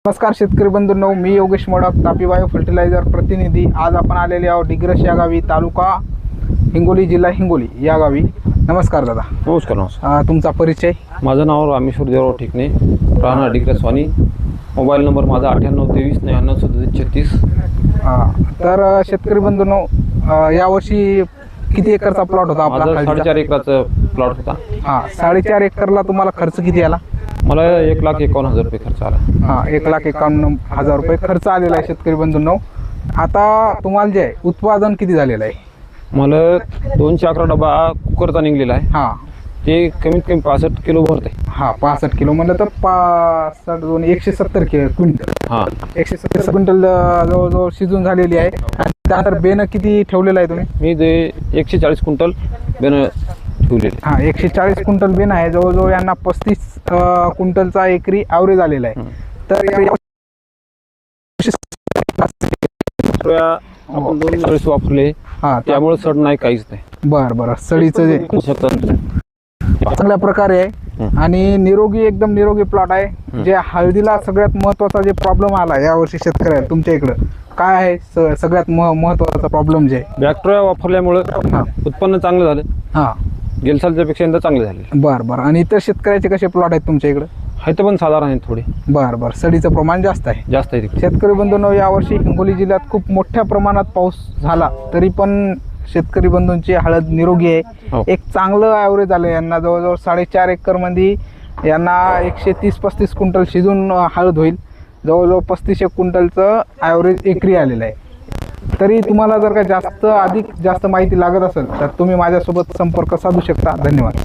नमस्कार शेतकरी बंधूंनो, मी Yogesh modak, Tapi bio fertiliser प्रतिनिधी। आज आपण आलेले आहोत डिग्रस या गावी, तालुका हिंगोली, जिल्हा हिंगोली या गावी। नमस्कार दादा। नमस्कार। नमस्कार। तुमचा परिचय? माझं नाव रामेश्वर देवराव ठिकणे, राहणार डिग्रस वाणी। मोबाईल नंबर माझा 9823993736। तर शेतकरी बंधूंनो, यावर्षी किती एकरचा प्लॉट होता आपला? 4.5 एकराचा प्लॉट होता। 4.5 एकरला तुम्हाला खर्च किती आला? मला 1,51,000 रुपये खर्च आला। 1,51,000 रुपये खर्च आलेला आहे शेतकरी बंधूंनो। आता तुम्हाला जे उत्पादन किती झालेलं आहे? मला 211 डबा कुकरचा निघलेला आहे। ते कमीत कमी 65 किलो भरते। 65 किलो म्हणलं तर 170 क्विंटल। 170 क्विंटल जवळजवळ शिजून झालेली आहे। आणि त्यानंतर बेन किती ठेवलेलं आहे तुम्ही? मी ते 140 क्विंटल बेन ठेवलेले। 140 क्विंटल बेन आहे। जवळजवळ यांना 35 क्विंटलचा एकरी ॲव्हरेज आलेला आहे। तर आपण 2 वेळेस वापरले, त्यामुळे सड नाही, काहीच नाही। बरं सडीचं जे चांगल्या प्रकारे आहे आणि निरोगी, एकदम निरोगी प्लॉट आहे। जे हळदीला सगळ्यात महत्त्वाचा जे प्रॉब्लेम आला यावर्षी शेतकऱ्याला तुमच्या इकडं काय आहे? सगळ्यात महत्त्वाचा प्रॉब्लेम जे बॅक्टेरिया वापरल्यामुळे उत्पन्न चांगलं झालं। गेल्या सालच्या पेक्षा यंदा चांगले झाले। बरं आणि इतर शेतकऱ्याचे कसे प्लॉट आहेत तुमच्या इकडं? आहेत पण साधारण आहेत थोडे। बरं सडीचं प्रमाण जास्त आहे तिकडे। शेतकरी बंधूंनो, यावर्षी हिंगोली जिल्ह्यात खूप मोठ्या प्रमाणात पाऊस झाला, तरी पण शेतकरी बंधूंची हळद निरोगी आहे। एक चांगलं ॲव्हरेज आलं यांना। जवळजवळ 4.5 एकरमध्ये यांना 130-35 क्विंटल शिजून हळद होईल। जवळजवळ 35 क्विंटलचं ॲव्हरेज एकरी आलेलं आहे। तरी तुम्हाला जर का अधिक जास्त माहिती लागत असेल तर तुम्ही माझ्यासोबत संपर्क साधू शकता। धन्यवाद।